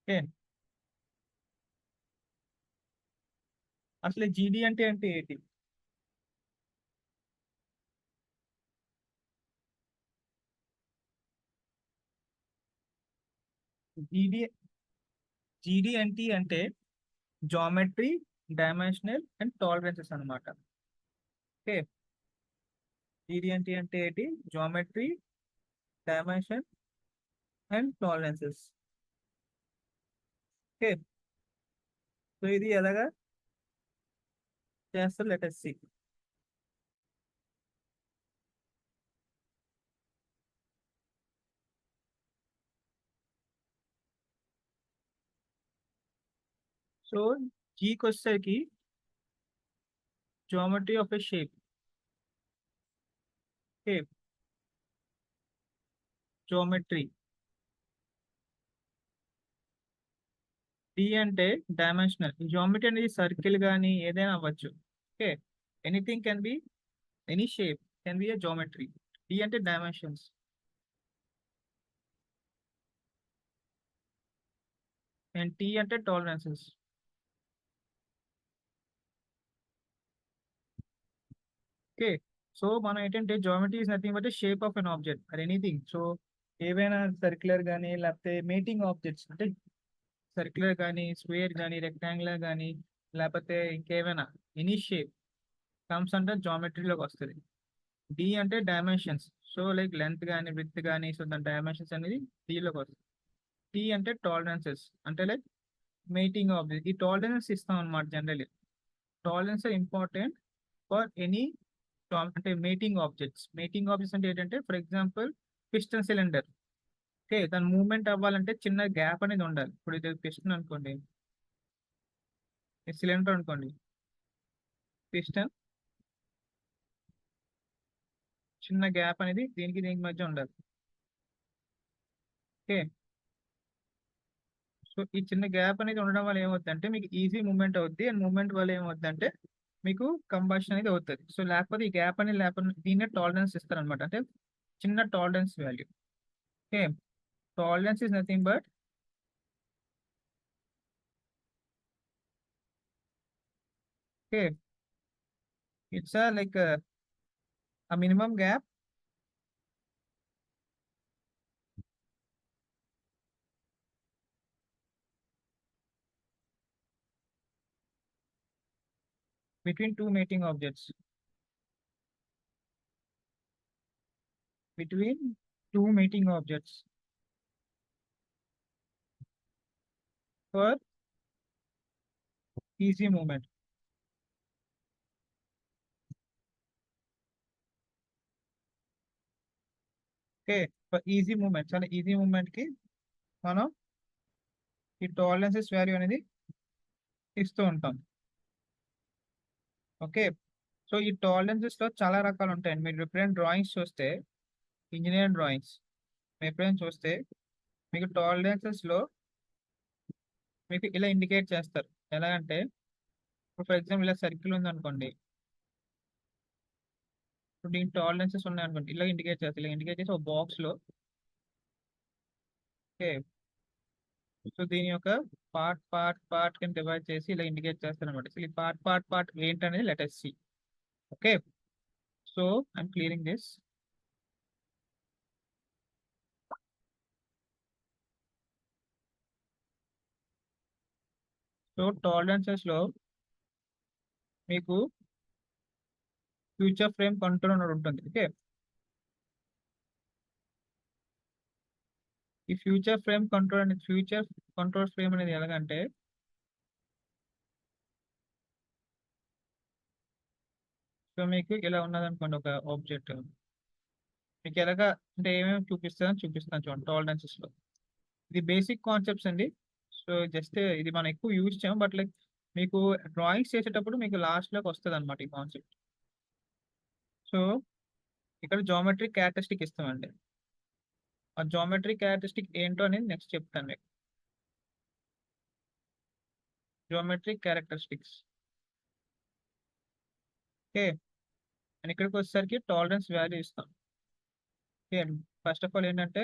Okay. అసలు జీడీ అంటే అంటే ఏంటి? జీడీ జీడీ అంటే జామెట్రీ, డైమెన్షనల్ అండ్ టాలరెన్సెస్ అన్నమాట. ఓకే. జీడీ అంటే ఏంటి? Geometry, dimension and tolerances. Okay. So ఇది ఎలాగా చేస్తారు? Let us see. సో జీకి వచ్చేసరికి geometry of a shape. Okay. Geometry. D అంటే డైమెన్షనల్. జామెట్రీ అనేది సర్కిల్ కానీ ఏదైనా అవ్వచ్చు. Okay. Anything can be, any shape can be a geometry. D అంటే డైమెన్షన్స్. అండ్ టీ అంటే టాలరెన్సెస్. ఓకే. సో మనం ఏంటంటే geometry is nothing but shape of an object or anything. So ఏవైనా circular కానీ లేకపోతే మేటింగ్ ఆబ్జెక్ట్స్ అంటే circular కానీ square కానీ రెక్టాంగులర్ కానీ లేకపోతే ఇంకేమైనా ఎనీ షేప్ కమ్స్ అండర్ జామెట్రీలోకి వస్తుంది. డి అంటే డైమెన్షన్స్. సో లైక్ లెంత్ కానీ విడ్త్ కానీ సో దాని డైమెన్షన్స్ అనేది డీలోకి వస్తుంది. టీ అంటే టాలరెన్సెస్ అంటే లైక్ మేటింగ్ ఆబ్జెక్ట్. ఈ టాలరెన్స్ ఇస్తాం అనమాట generally. Tolerance important for any అంటే మేటింగ్ ఆబ్జెక్ట్స్ అంటే ఏంటంటే for example piston cylinder. Okay. దాని మూవ్మెంట్ అవ్వాలంటే చిన్న గ్యాప్ అనేది ఉండాలి. ఇప్పుడు ఇది పిస్టన్ అనుకోండి, సిలిండర్ అనుకోండి, పిస్టన్ చిన్న గ్యాప్ అనేది దీనికి మధ్య ఉండాలి. ఓకే. సో ఈ చిన్న గ్యాప్ అనేది ఉండడం వల్ల ఏమవుతుంది అంటే మీకు ఈజీ మూవ్మెంట్ అవుద్ది. అండ్ మూవ్మెంట్ వల్ల ఏమవుతుంది అంటే మీకు కంబషన్ అనేది అవుతుంది. సో లేకపోతే ఈ గ్యాప్ అనేది లేకపోతే దీన్నే టాలరెన్స్ ఇస్తారనమాట. అంటే చిన్న tolerance value. Okay. Tolerance is nothing but okay it's like minimum gap between two mating objects. Between two mating objects for easy movement. Okay. For easy movement, చాలా ఈజీ మూవ్మెంట్ కి మనం ఈ టాలరెన్సెస్ వాల్యూ అనేది ఇస్తూ ఉంటాం. Okay. So ఈ tolerances లో చాలా రకాలు ఉంటాయండి. మీరు ఎప్పుడైనా డ్రాయింగ్స్ చూస్తే, ఇంజనీరింగ్ డ్రాయింగ్స్ మీరు ఎప్పుడైనా చూస్తే మీకు టాలరెన్సెస్ లో మీకు ఇలా ఇండికేట్ చేస్తారు. ఎలా అంటే ఇప్పుడు ఫర్ ఎగ్జాంపుల్ ఇలా సర్కిల్ ఉంది అనుకోండి. ఇప్పుడు దీని టాలరెన్సెస్ ఉన్నాయి అనుకోండి, ఇలా ఇండికేట్ చేస్తారు. ఇలా ఇండికేట్ చేసి ఒక బాక్స్ లో. ఓకే. సో దీని యొక్క పార్ట్ కింద డివైడ్ చేసి ఇలా ఇండికేట్ చేస్తారు అనమాట. సో ఈ పార్ట్ ఏంటనేది let us see. Okay. So I'm clearing this. So tolerances లో మీకు ఫ్యూచర్ ఫ్రేమ్ కంట్రోల్ అనేది ఉంటుంది. ఓకే. ఈ ఫ్యూచర్ కంట్రోల్ ఫ్రేమ్ అనేది ఎలాగంటే సో మీకు ఇలా ఉన్నది అనుకోండి ఒక ఆబ్జెక్ట్. మీకు ఎలాగా అంటే ఏమేమి చూపిస్తాను చూడండి టాలరెన్సెస్ లో. ఇది బేసిక్ కాన్సెప్ట్స్ అండి. సో జస్ట్ ఇది మనం ఎక్కువ యూజ్ చేయము బట్ లైక్ మీకు డ్రాయింగ్స్ చేసేటప్పుడు మీకు లాస్ట్ లోకి వస్తుంది అనమాట ఈ కాన్సెప్ట్. సో ఇక్కడ జామెట్రిక్ క్యారెక్టరిస్టిక్ ఇస్తామండి. ఆ జామెట్రిక్ క్యారెక్టరిస్టిక్ ఏంటో అనేది నెక్స్ట్ చెప్తాను మీకు. Geometric characteristics. ఓకే. అండ్ ఇక్కడికి వచ్చేసరికి టాలరెన్స్ వాల్యూ ఇస్తాం. ఓకే. ఫస్ట్ ఆఫ్ ఆల్ ఏంటంటే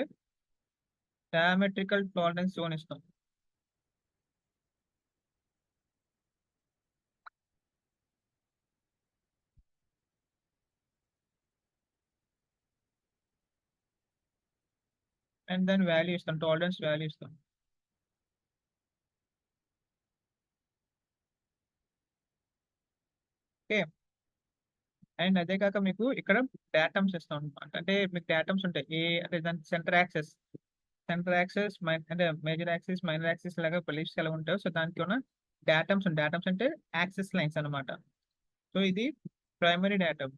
డయామెట్రికల్ టాలరెన్స్ జోన్ ఇస్తాం. అండ్ దాని వాల్యూ ఇస్తాం, టాలరెన్స్ వాల్యూ ఇస్తాం. ఓకే. అండ్ అదే కాక మీకు ఇక్కడ డేటమ్స్ ఇస్తాం అనమాట. అంటే మీకు డేటమ్స్ ఉంటాయి, అంటే దాని సెంటర్ యాక్సెస్ అంటే మేజర్ యాక్సిస్, మైనర్ యాక్సిస్ లాగా లిస్ట్స్ ఎలా ఉంటాయో, సో దానికి ఉన్న డేటమ్స్ అంటే యాక్సెస్ లైన్స్ అన్నమాట. సో ఇది ప్రైమరీ డేటమ్.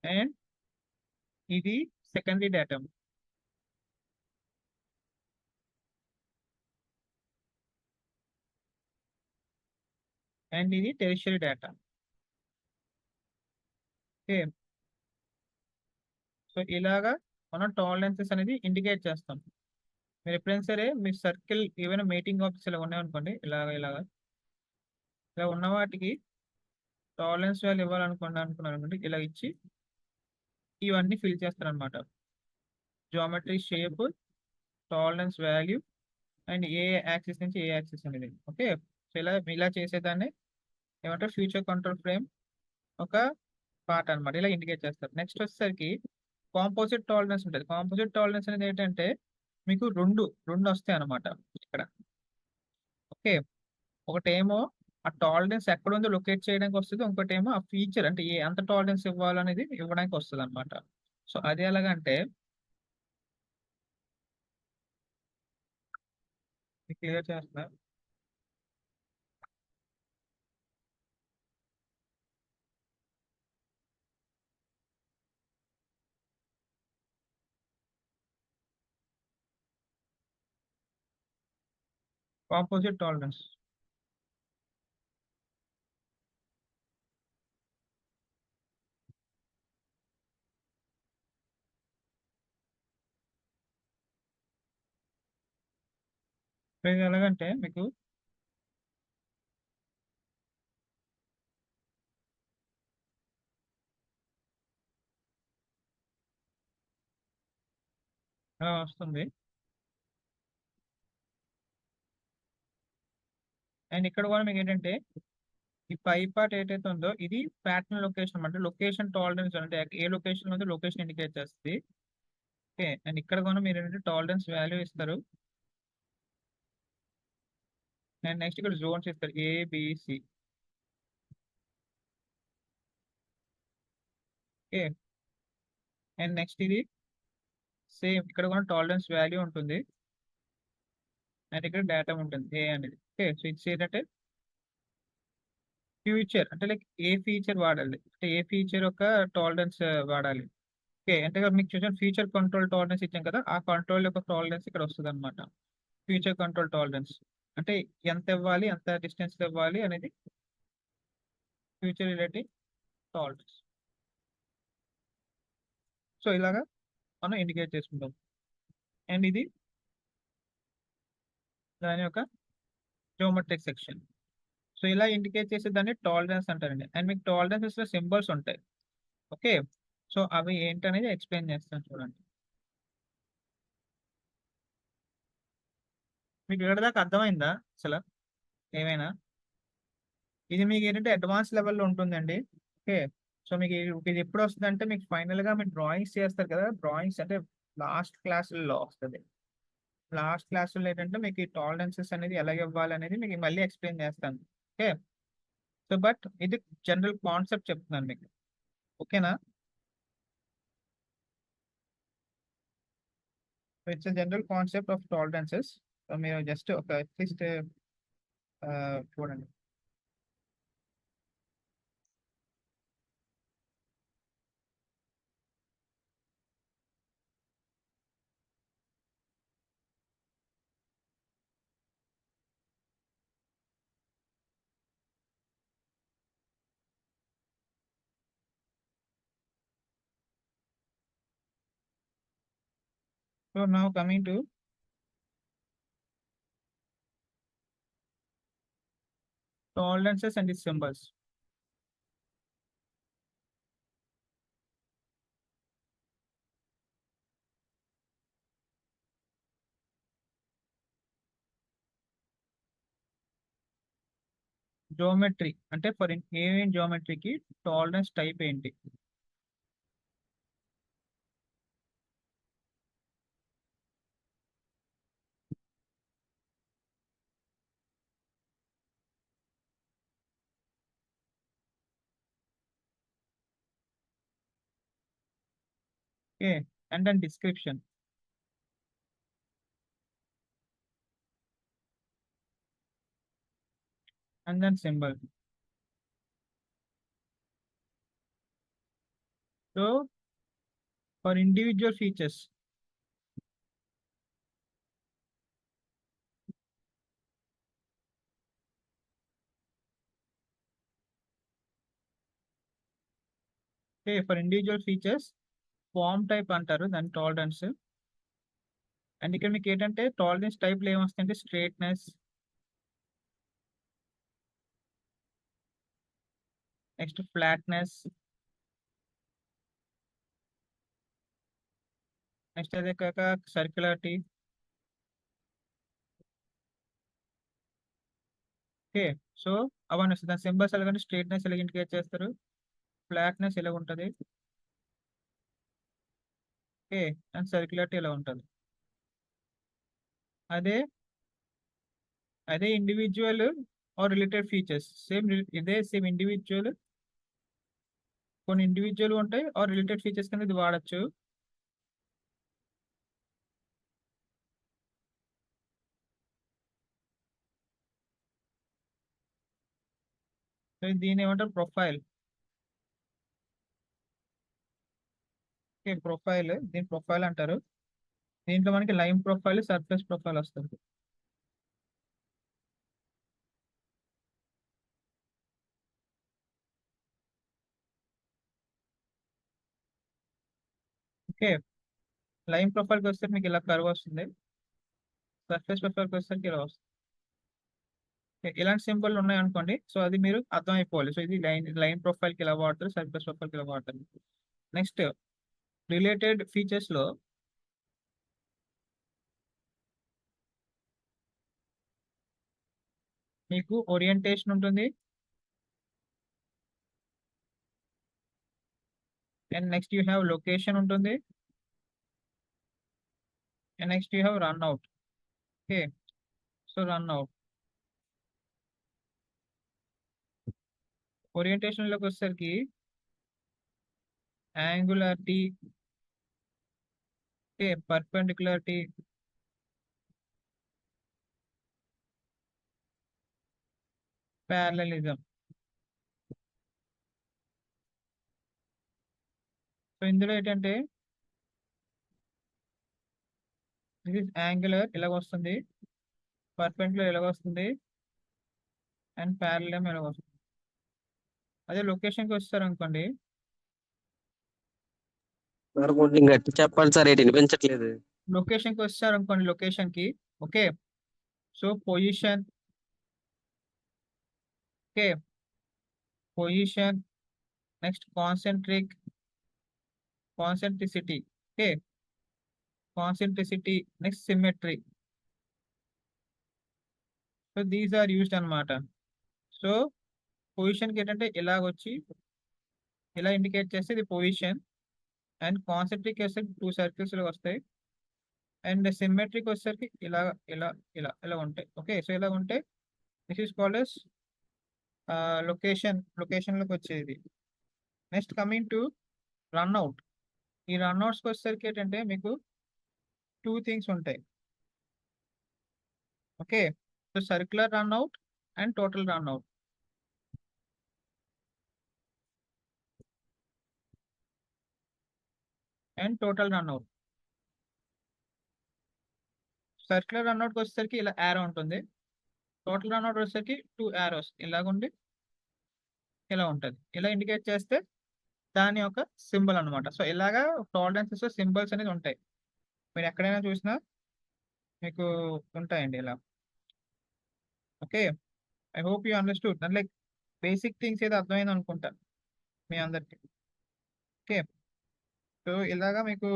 అండ్ ఇది సెకండరీ డేటమ్. అండ్ ఇది టెరిషియరీ డేటా. ఓకే. సో ఇలాగా మనం టాలరెన్సెస్ అనేది ఇండికేట్ చేస్తాం. మీరు ఎప్పుడైనా సరే మీ సర్కిల్ ఏమైనా మీటింగ్ ఆఫీస్ ఇలా ఉన్నాయనుకోండి, ఇలాగా ఇలా ఉన్న వాటికి టాలరెన్స్ వాల్యూ అనుకున్నారు అనుకోండి, ఇలా ఇచ్చి ఇవన్నీ ఫిల్ చేస్తారనమాట. Geometry, shape, tolerance value, and A axis నుంచి ఏ యాక్సిస్ అనేది. ఓకే. సో ఇలా చేసేదాన్ని ఏమంటారు, ఫ్యూచర్ కంట్రోల్ ఫ్రేమ్ ఒక పార్ట్ అనమాట. ఇలా ఇండికేట్ చేస్తారు. నెక్స్ట్ వచ్చేసరికి కాంపోజిట్ టాలరెన్స్ ఉంటుంది. కాంపోజిట్ టాలరెన్స్ అనేది ఏంటంటే మీకు రెండు రెండు వస్తాయి అనమాట ఇక్కడ. ఓకే. ఒకటేమో ఆ టాలరెన్స్ ఎక్కడ ఉందో లొకేట్ చేయడానికి వస్తుంది, ఇంకోటేమో ఆ ఫీచర్ అంటే ఎంత టాలరెన్స్ ఇవ్వాలనేది ఇవ్వడానికి వస్తుంది అనమాట. సో అది ఎలాగంటే క్లియర్ చేస్తున్నా. కాంపోజిట్ టాలరెన్స్ ఇది ఎలాగంటే మీకు వస్తుంది. అండ్ ఇక్కడ కూడా మీకు ఏంటంటే ఈ పై పార్ట్ ఏదైతే ఉందో ఇది ప్యాటర్న్ లొకేషన్ అంటే లొకేషన్ టాలరెన్స్, అంటే ఏ లొకేషన్ ఉందో లొకేషన్ ఇండికేట్ చేస్తుంది. ఓకే. అండ్ ఇక్కడ కూడా మీరు ఏంటంటే టాలరెన్స్ వాల్యూ ఇస్తారు. అండ్ నెక్స్ట్ ఇక్కడ జోన్స్ ఇస్తారు, ఏబిసి. ఓకే. అండ్ నెక్స్ట్ ఇది సేమ్ ఇక్కడ కూడా టాలరెన్స్ వాల్యూ ఉంటుంది. అండ్ ఇక్కడ డేటా ఉంటుంది ఏ అనేది. ఓకే. సో ఇది ఏంటంటే ఫ్యూచర్ అంటే లైక్ ఏ ఫీచర్ వాడాలి, అంటే ఏ ఫీచర్ యొక్క టాలరెన్స్ వాడాలి. ఓకే. అంటే మీకు చూసాను ఫీచర్ కంట్రోల్ టాలరెన్స్ ఇచ్చాం కదా, ఆ కంట్రోల్ యొక్క టాలరెన్స్ ఇక్కడ వస్తుంది అనమాట. ఫ్యూచర్ కంట్రోల్ టాలరెన్స్ అంటే ఎంత ఇవ్వాలి, ఎంత డిస్టెన్స్ ఇవ్వాలి అనేది ఫ్యూచర్ రిలేటివ్ టాలరెన్స్. సో ఇలాగా మనం ఇండికేట్ చేసుకుంటాం. అండ్ ఇది దాని యొక్క జియోమెట్రిక్ సెక్షన్. సో ఇలా ఇండికేట్ చేసే దాన్ని టాలరెన్స్ అంటారండి. అండ్ మీకు టాలరెన్సెస్ లో సింబల్స్ ఉంటాయి. ఓకే. సో అవి ఏంటనేది ఎక్స్ప్లెయిన్ చేస్తాను చూడండి. మీకు ఇక్కడ దాకా అర్థమైందా అసలు ఏమైనా? ఇది మీకు ఏంటంటే అడ్వాన్స్ లెవెల్లో ఉంటుందండి. ఓకే. సో మీకు ఇది ఎప్పుడు వస్తుంది అంటే మీకు ఫైనల్ గా మీరు డ్రాయింగ్స్ చేస్తారు కదా, డ్రాయింగ్స్ అంటే లాస్ట్ క్లాసుల్లో వస్తుంది. లాస్ట్ క్లాసుల్లో ఏంటంటే మీకు ఈ టాలరెన్సెస్ అనేది ఎలా ఇవ్వాలి అనేది మీకు మళ్ళీ ఎక్స్ప్లెయిన్ చేస్తాను. ఓకే. సో బట్ ఇది జనరల్ కాన్సెప్ట్ చెప్తున్నాను మీకు. ఓకేనా? It's general concept of tolerances. So మీరు జస్ట్ ఒక అట్లీస్ట్ చూడండి. So now coming to tolerances and its symbols. Geometry అంటే ఫర్ ఏమేం జోమెట్రీకి టాలరెన్స్ టైప్ ఏంటి? Okay, and then description, and then symbol. So for individual features, okay, for individual features form type అంటారు దాని tolerance. And ఇక్కడ మీకు ఏంటంటే tolerance టైప్లో ఏమొస్తాయంటే స్ట్రేట్నెస్, నెక్స్ట్ ఫ్లాట్నెస్, నెక్స్ట్ అదే కాక సర్క్యులారిటీ. ఓకే, సో అవన్నీ వస్తుంది. దాని సింబల్స్ ఎలాగంటే స్ట్రేట్నెస్ ఎలా ఇండికేట్ చేస్తారు, ఫ్లాట్నెస్ ఎలా ఉంటుంది, ఓకే, అండ్ సర్క్యులారిటీ ఎలా ఉంటుంది. అదే అదే individual or related features same, ఇదే సేమ్ ఇండివిజువల్, కొన్ని ఇండివిజువల్ ఉంటాయి ఆర్ రిలేటెడ్ ఫీచర్స్ కింద ఇది వాడచ్చు. సో దీని ఏమంటారు ప్రొఫైల్. ఓకే, ప్రొఫైల్, దీని ప్రొఫైల్ అంటారు. దీంట్లో మనకి లైన్ ప్రొఫైల్, సర్ఫేస్ ప్రొఫైల్ వస్తుంది. ఓకే, లైన్ ప్రొఫైల్కి వస్తే మీకు ఇలా కర్వ్ వస్తుంది, సర్ఫేస్ ప్రొఫైల్కి వచ్చేసరికి ఇలా వస్తుంది. Okay, ఇలాంటి సింబల్ ఉన్నాయి అనుకోండి, సో అది మీరు అర్థం అయిపోవాలి. సో ఇది లైన్ లైన్ ప్రొఫైల్కి ఇలా వాడతారు, సర్ఫేస్ ప్రొఫైల్కి ఇలా వాడతారు. నెక్స్ట్ రిలేటెడ్ ఫీచర్స్ లో మీకు ఓరియంటేషన్ ఉంటుంది, and next you have location ఉంటుంది, and next you have run out. Okay, so run out. Orientation లోకి వచ్చేసరికి angularity, okay, perpendicularity, parallelism. So ఇందులో ఏంటంటే ఇది యాంగులర్ ఇలాగ వస్తుంది, పర్పెండిక్యులర్ ఇలాగ వస్తుంది, అండ్ ప్యారలల్ ఇలాగ వస్తుంది. అదే లొకేషన్కి వస్తారు అనుకోండి, సార్ కొంచెం గట్టి చెప్పండి సార్, ఏంటి వినిపించట్లేదు. లొకేషన్కి వస్తారు అనుకోండి, లొకేషన్కి, okay, so position, okay, position, next concentricity, okay, concentricity, next symmetry. So these are used అన్నమాట. సో పొజిషన్కి ఏంటంటే ఇలాగొచ్చి ఇలా ఇండికేట్ చేస్తే ఇది పొజిషన్, అండ్ కాన్సెంట్రిక్ వస్తే 2 సర్కిల్స్ వస్తాయి, అండ్ సిమెట్రిక్ వచ్చేసరికి ఇలా ఇలా ఇలా ఇలా ఉంటాయి. ఓకే, సో ఇలా ఉంటే దిస్ ఈస్ కాల్డ్ ఎస్ లొకేషన్లోకి వచ్చేది. Next coming to runout. ఈ రన్అట్స్కి వచ్చేసరికి ఏంటంటే మీకు 2 థింగ్స్ ఉంటాయి. Okay, so circular runout and total runout. And total runout, circular runout వచ్చేసరికి ఇలా యారో ఉంటుంది, టోటల్ రన్అట్ వచ్చేసరికి 2 యారోస్ ఇలాగుండి ఇలా ఉంటుంది. ఇలా ఇండికేట్ చేస్తే దాని యొక్క సింబల్ అన్నమాట. సో ఇలాగా టాలరెన్సెస్ సింబల్స్ అనేది ఉంటాయి, మీరు ఎక్కడైనా చూసినా మీకు ఉంటాయండి ఇలా. Okay, I hope you understood, like basic things ఏదో అర్థమైంది అనుకుంటా మీ అందరికి. ఓకే, సో ఇలాగా మీకు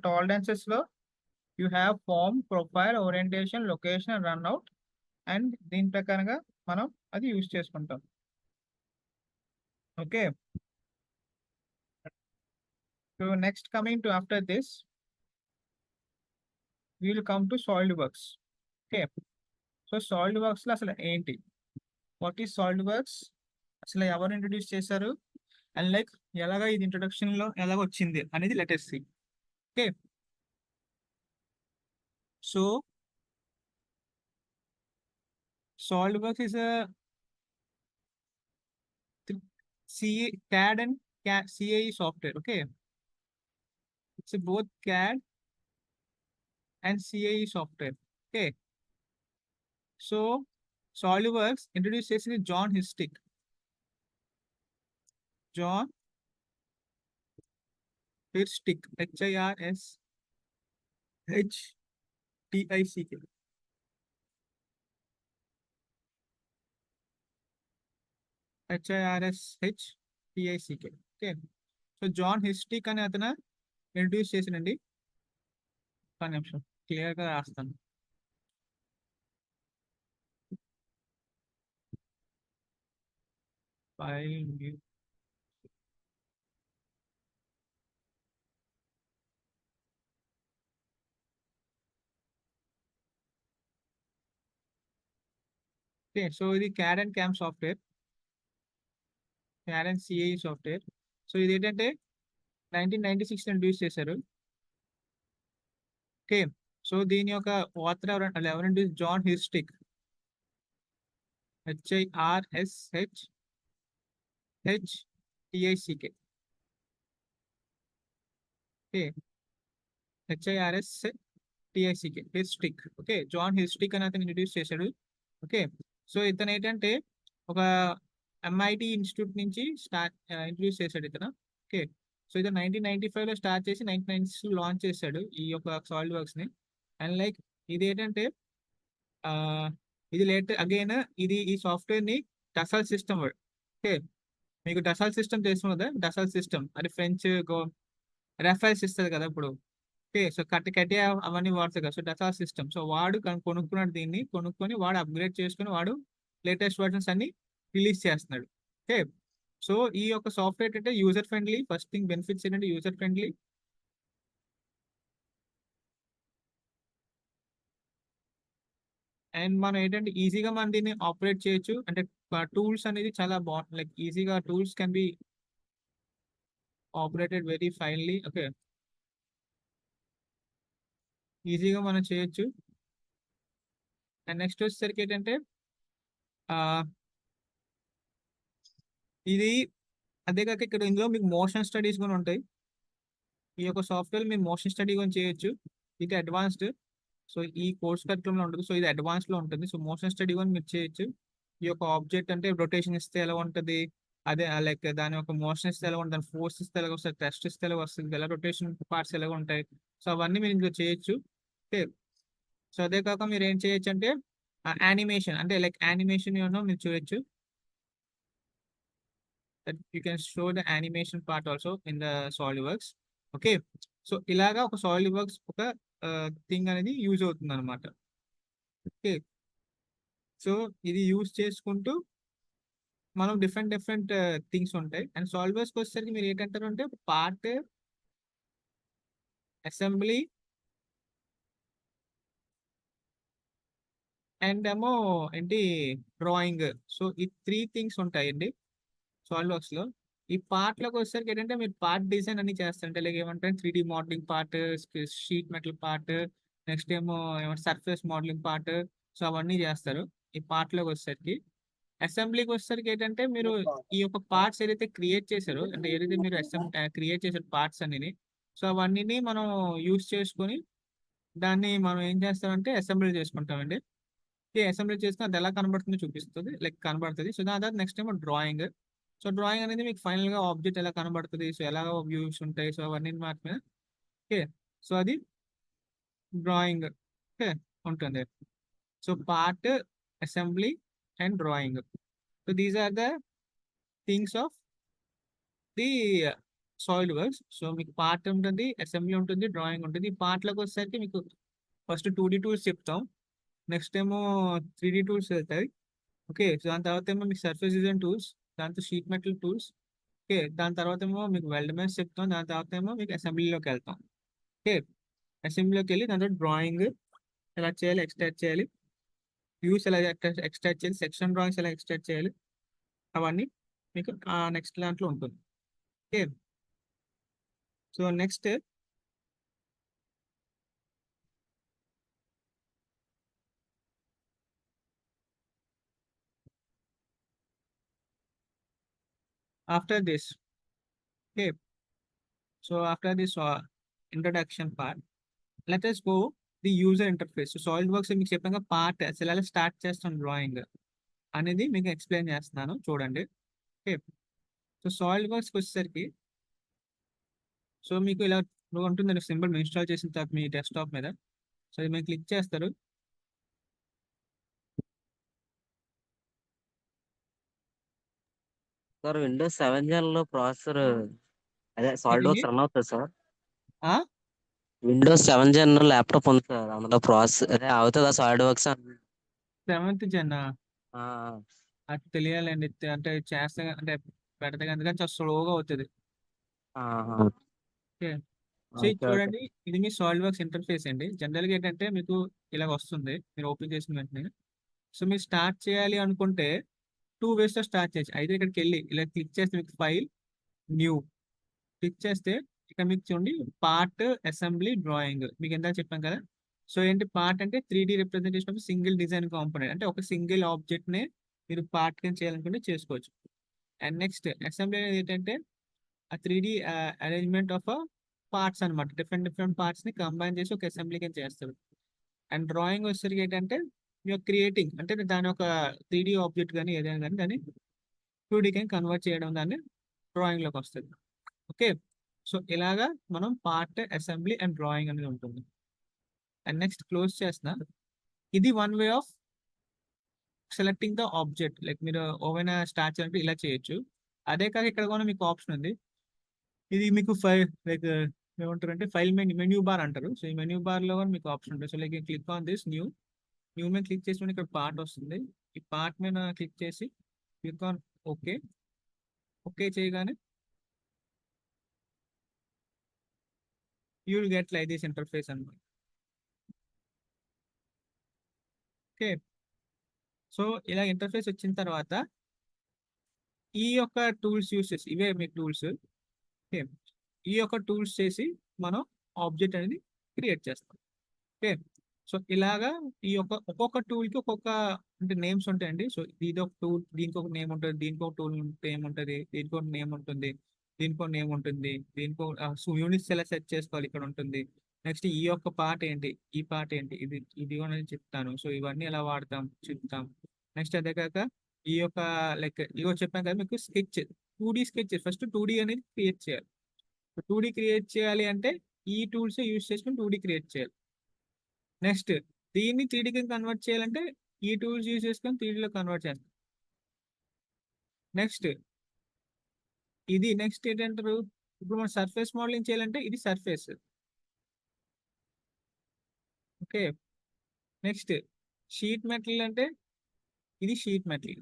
టాలరెన్సెస్ లో you have form, profile, orientation, location, runout, and దీని ప్రకారంగా మనం అది యూజ్ చేసుకుంటాం. Okay. So next coming to after this we'll come to SolidWorks. Okay. So SolidWorks లో అసలు ఏంటి, వాట్ ఈస్ సాలిడ్ వర్క్స్, అసలు ఎవరు ఇంట్రొడ్యూస్ చేశారు, అండ్ లైక్ ఎలాగ ఇది ఇంట్రొడక్షన్ లో ఎలాగ వచ్చింది అనేది latest C. Okay. So SolidWorks is CA CAD and CAE software. Okay, it's both CAD and CAE software. Okay, so SolidWorks introduced చేసింది Jon Hirschtick. Jon Hirschtick, HIRSHTICK. HIRSHTICK. Okay. So Jon Hirschtick అని అతను introduce చేసినండి. ఒక నిమిషం clear గా రాస్తాను. File view. Okay, so ఇది CAD and CAM software, CAD and CAE software. So ఇది ఏంటంటే 1996 ఇంట్రడ్యూస్ చేశారు. ఓకే. సో దీని యొక్క ఆథర్ ఎవరంటే Jon Hirschtick, HIRSHTICK. Okay, HIRSTICK, Hirschtick. Okay, Jon Hirschtick అని అతను ఇంట్రడ్యూస్ చేశాడు. ఓకే. సో ఇతను ఏంటంటే ఒక MIT ఇన్స్టిట్యూట్ నుంచి ఇంట్రడ్యూస్ చేశాడు ఇతను. ఓకే. సో ఇది 1995 లో స్టార్ట్ చేసి 1996 లాంచ్ చేశాడు ఈ యొక్క సాలిడ్ వర్క్స్ ని. అండ్ లైక్ ఇది ఏంటంటే ఇది అగైన్ ఈ సాఫ్ట్వేర్ ని డసాల్ట్ సిస్టమ్. ఓకే, మీకు డసాల్ట్ సిస్టమ్ తెలుసు కదా, డసాల్ట్ సిస్టమ్ అది ఫ్రెంచ్ రెఫరెన్స్ ఇస్తుంది కదా ఇప్పుడు. ఓకే, సో కట్టి అవన్నీ వాడుతాయి కదా, సో డసాల్ట్ సిస్టమ్. సో వాడు కొనుక్కున్నాడు, దీన్ని కొనుక్కొని వాడు అప్గ్రేడ్ చేసుకుని వాడు లేటెస్ట్ వర్షన్స్ అన్ని రిలీజ్ చేస్తున్నాడు. ఓకే. సో ఈ యొక్క సాఫ్ట్వేర్ అంటే user friendly. First thing benefits ఏంటంటే యూజర్ ఫ్రెండ్లీ, అండ్ మనం ఏంటంటే ఈజీగా మనం దీన్ని ఆపరేట్ చేయొచ్చు. అంటే టూల్స్ అనేది చాలా బాగుంటుంది, లైక్ ఈజీగా tools can be operated very finely. Okay, ఈజీగా మనం చేయొచ్చు. అండ్ నెక్స్ట్ వచ్చేసరికి ఏంటంటే ఇది అదే కాక ఇక్కడ ఇందులో మీకు మోషన్ స్టడీస్ కూడా ఉంటాయి. ఈ యొక్క సాఫ్ట్వేర్ మీరు మోషన్ స్టడీ కూడా చేయొచ్చు. ఇది అడ్వాన్స్డ్. సో ఈ కోర్స్ కరికులం లో ఉంటుంది, సో ఇది అడ్వాన్స్ లో ఉంటుంది. సో మోషన్ స్టడీ కూడా మీరు చేయొచ్చు. ఈ యొక్క ఆబ్జెక్ట్ అంటే రొటేషన్ ఇస్తే ఎలా ఉంటుంది, అదే లైక్ దాని యొక్క మోషన్ ఇస్తే ఎలా ఉంటుంది, దాని ఫోర్స్ ఇస్తే ఎలా వస్తుంది, టెస్ట్ ఇస్తే ఎలా వస్తుంది, ఎలా రొటేషన్ పార్ట్స్ ఎలా ఉంటాయి. సో అవన్నీ మీరు ఇందులో చేయొచ్చు. ఓకే. సో అదే కాక మీరు ఏం చేయొచ్చు అంటే యానిమేషన్, అంటే లైక్ యానిమేషన్ మీరు చేయొచ్చు. that you can show the animation part also in the SolidWorks. Okay. So ఇలాగా ఒక SolidWorks ఒక థింగ్ అనేది యూజ్ అవుతుంది అనమాట. ఓకే. సో ఇది యూజ్ చేసుకుంటూ మనం డిఫరెంట్ థింగ్స్ ఉంటాయి. అండ్ SolidWorks వచ్చేసరికి మీరు ఏంటంటారు అంటే పార్ట్, అసెంబ్లీ అండ్ ఏమో ఏంటి డ్రాయింగ్. సో ఈ 3 థింగ్స్ ఉంటాయండి SolidWorks లో. ఈ పార్ట్లోకి వచ్చేసరికి ఏంటంటే మీరు పార్ట్ డిజైన్ అన్ని చేస్తారంటే లైక్ ఏమంటారు 3D modelling part, sheet metal part, next ఏమో సర్ఫేస్ మోడలింగ్ పార్ట్. సో అవన్నీ చేస్తారు ఈ పార్ట్లోకి వచ్చేసరికి. అసెంబ్లీకి వచ్చేసరికి ఏంటంటే మీరు ఈ యొక్క పార్ట్స్ ఏదైతే క్రియేట్ చేశారో, అంటే ఏదైతే మీరు క్రియేట్ చేశారు పార్ట్స్ అన్ని, సో అవన్నీ మనం యూజ్ చేసుకొని దాన్ని మనం ఏం చేస్తామంటే అసెంబ్లీ చేసుకుంటామండి. ఈ అసెంబ్లీ చేసుకుని అది ఎలా కనబడుతుందో చూపిస్తుంది, లైక్ కనబడుతుంది. సో దాని తర్వాత నెక్స్ట్ ఏమో డ్రాయింగ్. సో డ్రాయింగ్ అనేది మీకు ఫైనల్ గా ఆబ్జెక్ట్ ఎలా కనబడుతుంది, సో ఎలా వ్యూస్ ఉంటాయి, సో అవన్నీ మాత్రమే. ఓకే. సో అది డ్రాయింగ్. ఓకే, ఉంటుంది. So part, assembly and drawing. So these are the things of the SolidWorks. So మీకు పార్ట్ ఉంటుంది, అసెంబ్లీ ఉంటుంది, డ్రాయింగ్ ఉంటుంది. ఈ పార్ట్లోకి వచ్చేసరికి మీకు ఫస్ట్ 2D టూల్స్ చెప్తాం, నెక్స్ట్ ఏమో 3D టూల్స్ వెళ్తాయి, ఓకే. సో దాని తర్వాత ఏమో మీకు సర్ఫేస్ డిజైన్ టూల్స్, దాంతో షీట్ మెటల్ టూల్స్. ఓకే. దాని తర్వాత ఏమో మీకు వెల్డ్ మెష్ చెప్తాం. దాని తర్వాత ఏమో మీకు అసెంబ్లీలోకి వెళ్తాం. ఓకే. అసెంబ్లీలోకి వెళ్ళి దాంట్లో డ్రాయింగ్ ఎలా చేయాలి, ఎక్స్ట్రాక్ట్ చేయాలి, వ్యూస్ ఎలా ఎక్స్ట్రాక్ట్ చేయాలి, సెక్షన్ డ్రాయింగ్స్ ఎలా ఎక్స్ట్రాక్ట్ చేయాలి, అవన్నీ మీకు ఆ నెక్స్ట్ దాంట్లో ఉంటుంది. Okay. So next after this, okay, so after this introduction part, let us go the user interface. So solid works మీకు చెప్పాక పార్ట్ అసలు ఎలా స్టార్ట్ చేస్తాం డ్రాయింగ్ అనేది మీకు ఎక్స్ప్లెయిన్ చేస్తున్నాను చూడండి. ఓకే. సో సాలిడ్ వర్క్స్కి వచ్చేసరికి సో మీకు ఇలా ఉంటుందండి సింబల్ ఇన్స్టాల్ చేసిన తర్వాత మీ డెస్క్టాప్ మీద. సో ఇది మీరు క్లిక్ చేస్తారు. సార్ విండోస్ 7 లో ప్రాసెసర్ అదే సాలిడ్ ఏదండి? వర్క్స్ రన్ అవుతుంది సార్. ఆ విండోస్ 7 ల్యాప్టాప్ ఉంది సార్, అందులో ప్రాసెస్ అదే అవుతుందా సాలిడ్ వర్క్స్? 7th gen ఆ, అది తెలియాలండి. అంటే చేస్తే అంటే పెడతే కనుక చాలా స్లోగా అవుతుంది. ఆహా. ఓకే. సో ఇది ఓకే ఓకే. చూడండి, ఇది మీ సాలిడ్ వర్క్స్ ఇంటర్ఫేస్ అండి. జనరల్గా ఏంటంటే మీకు ఇలా వస్తుంది మీరు ఓపెన్ చేసిన వెంటనే. సో మీరు స్టార్ట్ చేయాలి అనుకుంటే 2 ways తో స్టార్ట్ చేయొచ్చు. అయితే ఇక్కడికి వెళ్ళి ఇలా క్లిక్ చేస్తే మీకు ఫైల్, న్యూ క్లిక్ చేస్తే ఇక్కడ మీకు చూడండి పార్ట్, అసెంబ్లీ, డ్రాయింగ్ మీకు ఎంత చెప్పాం కదా. సో ఏంటి పార్ట్ అంటే 3D representation of single design component, అంటే ఒక సింగిల్ ఆబ్జెక్ట్ నే మీరు పార్ట్ కింద చేయాలనుకుంటే చేసుకోవచ్చు. అండ్ నెక్స్ట్ అసెంబ్లీ అనేది ఏంటంటే ఆ 3D అరేంజ్మెంట్ ఆఫ్ పార్ట్స్ అనమాట. డిఫరెంట్ డిఫరెంట్ పార్ట్స్ ని కంబైన్ చేసి ఒక అసెంబ్లీ కింద చేస్తారు. అండ్ డ్రాయింగ్ వచ్చేసరికి ఏంటంటే మీరు క్రియేటింగ్ అంటే దాని ఒక 3D ఆబ్జెక్ట్ కానీ ఏదైనా కానీ దాన్ని 2D కి కన్వర్ట్ చేయడం దాన్ని డ్రాయింగ్ లోకి వస్తుంది. ఓకే. సో ఇలాగా మనం పార్ట్, అసెంబ్లీ అండ్ డ్రాయింగ్ అనేది ఉంటుంది. అండ్ నెక్స్ట్ క్లోజ్ చేసిన ఇది one way of selecting the object. Like మీరు ఏమైనా స్టార్ట్ చేయాలంటే ఇలా చేయొచ్చు. అదే కాక ఇక్కడ కూడా మీకు ఆప్షన్ ఉంది. ఇది మీకు ఫైల్ లైక్ ఏమంటారంటే ఫైల్ మెన్యూ బార్ అంటారు. సో ఈ మెన్యూ బార్ లో కూడా మీకు ఆప్షన్ ఉంటుంది. So like click on this new, new మీద క్లిక్ చేసి ఇక్కడ పార్ట్ వస్తుంది. ఈ పార్ట్ మీద క్లిక్ చేసి క్లిక్ ఆన్ ఓకే. ఓకే చేయగానే you will get like this interface అన్నమాట. ఓకే. సో ఇలా ఇంటర్ఫేస్ వచ్చిన తర్వాత ఈ యొక్క టూల్స్ యూస్ చేసి ఇవే మీ టూల్స్. ఓకే. ఈ యొక్క టూల్స్ చేసి మనం ఆబ్జెక్ట్ అనేది క్రియేట్ చేస్తాం. ఓకే. సో ఇలాగా ఈ యొక్క ఒక్కొక్క టూల్ కి ఒక్కొక్క అంటే నేమ్స్ ఉంటాయండి. సో ఇది ఒక టూల్, దీనికి ఒక నేమ్ ఉంటుంది, దీనికి ఒక టూల్ నేమ్ ఉంటుంది, దీనికి ఒక నేమ్ ఉంటుంది, దీనికి ఒక నేమ్ ఉంటుంది, దీనికి యూనిట్స్ ఎలా సెట్ చేసుకోవాలి ఇక్కడ ఉంటుంది. నెక్స్ట్ ఈ యొక్క పార్ట్ ఏంటి, ఈ పార్ట్ ఏంటి, ఇది కూడా నేను చెప్తాను. సో ఇవన్నీ ఎలా వాడతాం చెప్తాం. నెక్స్ట్ అదే కాక ఈ యొక్క లైక్ ఇగో చెప్పాను కదా మీకు sketch, 2D sketch first 2D అనేది క్రియేట్ చేయాలి. 2D క్రియేట్ చేయాలి అంటే ఈ టూల్స్ యూస్ చేసుకుని 2D క్రియేట్ చేయాలి. నెక్స్ట్ దీన్ని 3D కి కన్వర్ట్ చేయాలంటే ఈ టూల్స్ యూస్ చేసుకొని 3D లో కన్వర్ట్ చేస్తాం. నెక్స్ట్ ఇది నెక్స్ట్ ఏంటంటారు, ఇప్పుడు మనం సర్ఫేస్ మోడలింగ్ చేయాలంటే ఇది surface. Okay. Next sheet metal అంటే ఇది sheet metal.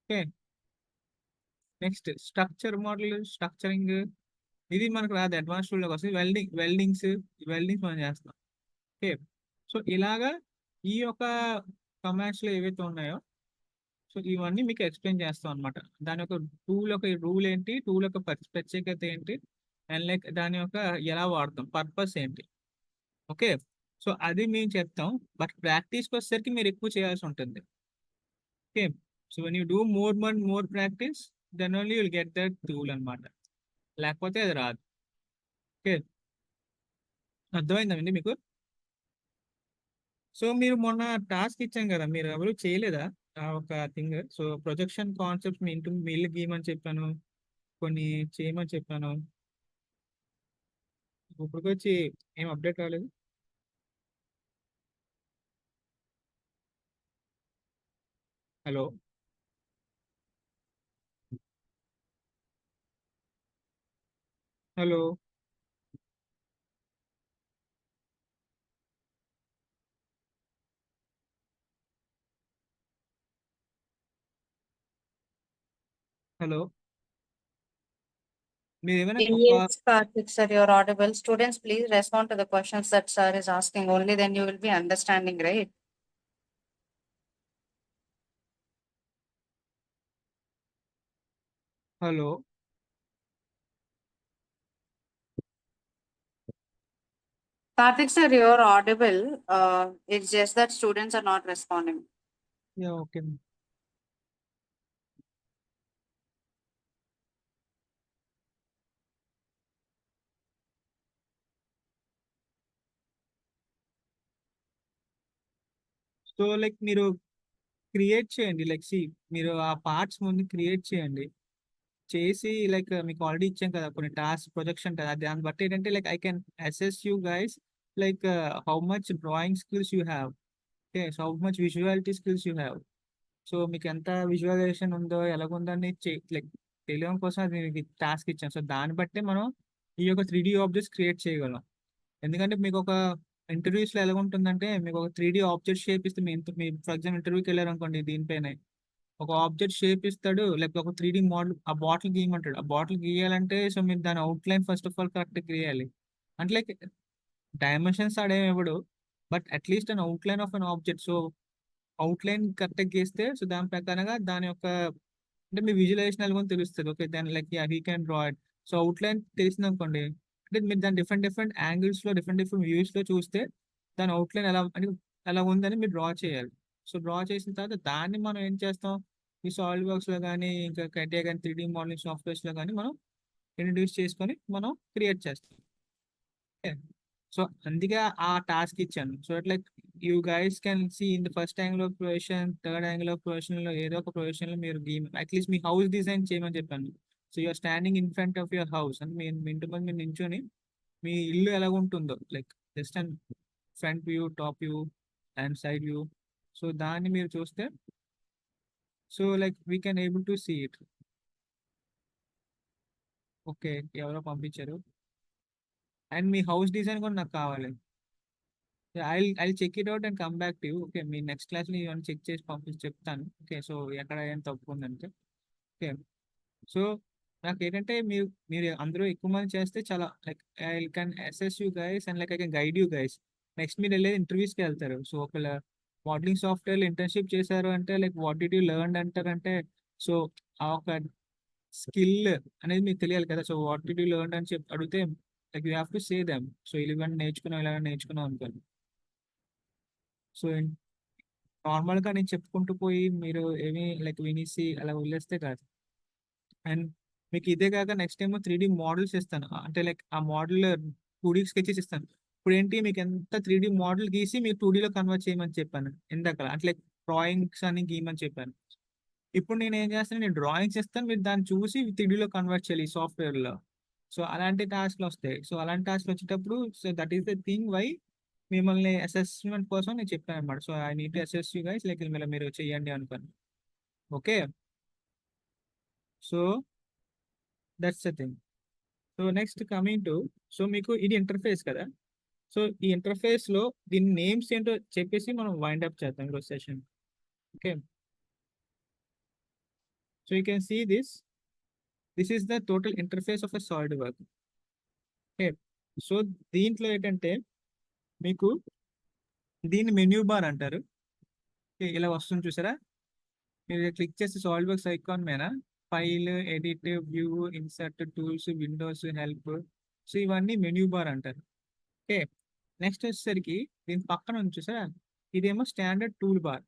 Okay. Next structure model structuring ఇది మనకు రాదు, అడ్వాన్స్ టూల్లోకి వస్తుంది. వెల్డింగ్స్ మనం చేస్తాం. ఓకే. సో ఇలాగా ఈ యొక్క కమాండ్స్ లో ఏవైతే ఉన్నాయో సో ఇవన్నీ మీకు ఎక్స్ప్లెయిన్ చేస్తాం అనమాట. దాని యొక్క టూల్ యొక్క రూల్ ఏంటి, టూల్ యొక్క ప్రత్యేకత ఏంటి, అండ్ లైక్ దాని యొక్క ఎలా వాడతాం, పర్పస్ ఏంటి. ఓకే. సో అది మేము చెప్తాం. బట్ ప్రాక్టీస్కి వచ్చేసరికి మీరు ఎక్కువ చేయాల్సి ఉంటుంది. Okay. So when you do more practice then only will get that tool అనమాట. లేకపోతే అది రాదు. ఓకే. అర్థమైందండి మీకు? సో మీరు మొన్న టాస్క్ ఇచ్చాం కదా, మీరు ఎవరు చేయలేదా ఆ ఒక థింగ్? సో ప్రొజెక్షన్ కాన్సెప్ట్ మీ ఇంటి మీ ఇల్లు గీయమని చెప్పాను, కొన్ని చేయమని చెప్పాను. ఇప్పటికొచ్చి ఏం అప్డేట్ రాలేదు. హలో. హలో. హలో, మీరు ఏమైనా ఒక Yes, Karthik sir, you're audible. Students, please respond to the questions that sir is asking. Only then you will be understanding, right? Hello, Karthik sir, you're audible. It's just that students are not responding. Yeah okay. So like మీరు create చేయండి, like మీరు ఆ parts ముందు create చేయండి. చేసి like మీకు already ఇచ్చాం కదా కొన్ని టాస్క్ ప్రొజెక్షన్ కదా, దాన్ని బట్టి ఏంటంటే like I can assess you guys like how much drawing skills you have. Okay, so how much visuality skills you have. So మీకు ఎంత విజువలైజేషన్ ఉందో ఎలాగుందని లైక్ తెలియడం కోసం అది మీకు టాస్క్ ఇచ్చాం. సో దాన్ని బట్టి మనం ఈ యొక్క 3D ఆబ్జెక్ట్స్ క్రియేట్ చేయగలం. ఎందుకంటే మీకు ఒక ఇంటర్వ్యూస్లో ఎలా ఉంటుందంటే మీకు ఒక 3D ఆబ్జెక్ట్ షేప్ ఇస్తే మీ ఫర్ ఎగ్జాంపుల్ ఇంటర్వ్యూకి వెళ్ళారు అనుకోండి, దీనిపైన ఒక ఆబ్జెక్ట్ షేప్ ఇస్తాడు, లేకపోతే ఒక 3D మోడల్ ఆ బాటిల్ గీయమంటాడు. ఆ బాటిల్ గీయాలంటే సో మీరు దాని outline first of all correct గీయాలి. అంటే లైక్ డైమెన్షన్స్ ఆడేమి ఇవ్వడు, but at least an outline of an object. So outline కరెక్ట్గా గీస్తే సో దాని ప్రకారంగా దాని యొక్క అంటే మీ విజువలైజేషన్ ఎలా ఉందో తెలుస్తుంది. ఓకే, దాని like he can draw it. So outline తెలిసింది అనుకోండి, అంటే మీరు దాని డిఫరెంట్ డిఫరెంట్ యాంగిల్స్లో డిఫరెంట్ డిఫరెంట్ వ్యూస్లో చూస్తే దాని అవుట్లైన్ ఎలా అంటే ఎలా ఉందని మీరు డ్రా చేయాలి. సో డ్రా చేసిన తర్వాత దాన్ని మనం ఏం చేస్తాం, ఈ సాలిడ్ వర్క్స్లో కానీ ఇంకా కైటియా కానీ 3D మోడలింగ్ సాఫ్ట్వేర్స్లో కానీ మనం ఇంట్రడ్యూస్ చేసుకొని మనం క్రియేట్ చేస్తాం. సో అందుకే ఆ టాస్క్ ఇచ్చాను. So like you guys can see in the first angle of projection, third angle of projection లో ఏదో ఒక ప్రొజెక్షన్ లో మీరు అట్లీస్ట్ మీ హౌస్ డిజైన్ చేయమని చెప్పాను. So you're standing in front of your house అంటే మీ ఇంటి ముందు మీరు నించొని మీ ఇల్లు ఎలా ఉంటుందో like just and front view, top view and side view. So దాన్ని మీరు చూస్తే so like we can able to see it. Okay, ఎవరో పంపించారు. అండ్ మీ హౌస్ డిజైన్ కూడా నాకు కావాలి. I check it out and come back to you. Okay, మీ నెక్స్ట్ క్లాస్లో ఇవన్నీ చెక్ చేసి పంపించి చెప్తాను. ఓకే, సో ఎక్కడ ఏం తప్పు ఉందంటే ఓకే. సో నాకు ఏంటంటే మీరు మీరు అందరూ ఎక్కువ మంది చేస్తే చాలా like I can assess you guys and like I can guide you guys. Next మీరు వెళ్ళేది ఇంటర్వ్యూస్కి వెళ్తారు. సో ఒకవేళ మోడలింగ్ సాఫ్ట్వేర్ ఇంటర్న్షిప్ చేశారు అంటే like what did you learn అంటారంటే సో ఆ ఒక స్కిల్ అనేది మీకు తెలియాలి కదా. So what did you learn అని చెప్పి అడిగితే like you have to say them. So ఇలాగ నేర్చుకున్నాం ఇలాగ నేర్చుకున్నాం అనుకోండి. సో నార్మల్గా నేను చెప్పుకుంటూ పోయి మీరు ఏమి లైక్ వినేసి అలా వదిలేస్తే కాదు. అండ్ మీకు ఇదే కాక నెక్స్ట్ టైం 3D మోడల్స్ ఇస్తాను. అంటే లైక్ ఆ మోడల్ 2D స్కెచెస్ ఇస్తాను. ఇప్పుడు ఏంటి మీకు ఎంత 3D మోడల్ గీసి మీరు 2Dలో కన్వర్ట్ చేయమని చెప్పాను ఇందాక. అంటే లైక్ డ్రాయింగ్స్ అని గీయమని చెప్పాను. ఇప్పుడు నేను ఏం చేస్తాను, నేను డ్రాయింగ్స్ ఇస్తాను, మీరు దాన్ని చూసి 3Dలో కన్వర్ట్ చేయాలి ఈ సాఫ్ట్వేర్లో. సో అలాంటి టాస్క్లు వస్తాయి. సో అలాంటి టాస్క్లు వచ్చేటప్పుడు so that is the thing why మిమ్మల్ని అసెస్మెంట్ కోసం నేను చెప్పాను అనమాట. So I need to assess you guys like మీరు చెయ్యండి అనుకోండి. Okay, so that's the thing. So next coming to so మీకు ఇది ఇంటర్ఫేస్ కదా. సో ఈ ఇంటర్ఫేస్ లో దీని నేమ్స్ ఏంటో చెప్పేసి మనం వైండ్ అప్ చేద్దాం ఈరోజు session. Okay, so you can see this is the total interface of a solid work. Okay, so దీంట్లో ఏంటంటే మీకు దీన్ని మెన్యూ బార్ అంటారు. Okay, ఇలా వస్తుంది చూసారా, మీరు క్లిక్ చేస్తే సాలిడ్ వర్క్స్ ఐకాన్ మీద file, edit, view, insert, tools, Windows, help. So ఇవన్నీ మెన్యూ బార్ అంటారు. ఓకే, నెక్స్ట్ వచ్చేసరికి దీని పక్కన ఉంది చూసారా, ఇదేమో standard tool bar.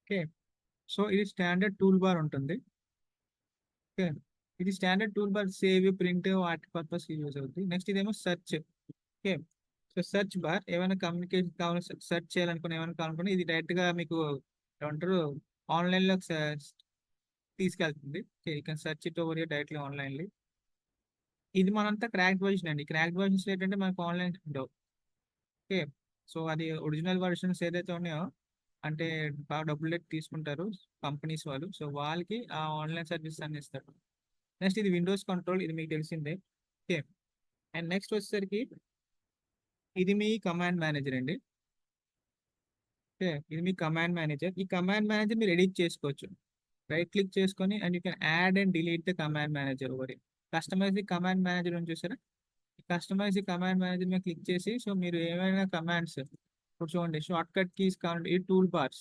Okay, so ఇది స్టాండర్డ్ టూల్ బార్ ఉంటుంది. ఓకే, ఇది standard tool bar save, print వాటి పర్పస్ యూజ్ అవుతుంది. నెక్స్ట్ ఇదేమో search. Okay, so search bar ఏమైనా కమ్యూనికేషన్ కావాలి, సెర్చ్ చేయాలనుకుని ఏమైనా కావాలనుకుని ఇది డైరెక్ట్గా మీకు ఏమంటారు ఆన్లైన్లో తీసుకెళ్తుంది. Okay, you can search it over here directly onlinely. ఇది మనంతా క్రాక్డ్ వర్షన్ అండి. క్రాక్డ్ వర్షన్స్ ఏంటంటే మనకు ఆన్లైన్ ఉండవు. ఓకే, సో అది ఒరిజినల్ వర్షన్స్ ఏదైతే ఉన్నాయో అంటే బాగా డబ్బులు పెట్టి తీసుకుంటారు కంపెనీస్ వాళ్ళు. సో వాళ్ళకి ఆ ఆన్లైన్ సర్వీస్ అన్ని ఇస్తారు. నెక్స్ట్ ఇది విండోస్ కంట్రోల్, ఇది మీకు తెలిసిందే. ఓకే, అండ్ నెక్స్ట్ వచ్చేసరికి ఇది మీ కమాండ్ మేనేజర్ అండి. ఓకే, ఇది మీ కమాండ్ మేనేజర్. ఈ కమాండ్ మేనేజర్ మీరు ఎడిట్ చేసుకోవచ్చు. రైట్ క్లిక్ చేసుకొని and you can add and delete the command manager over. Customize the command manager అని చూసారా, కస్టమైజ్ ది కమాండ్ మేనేజర్ మీద క్లిక్ చేసి సో మీరు ఏమైనా కమాండ్స్ ఇప్పుడు చూడండి షార్ట్ కట్ కీస్ కావాలంటే ఈ టూల్ బార్స్,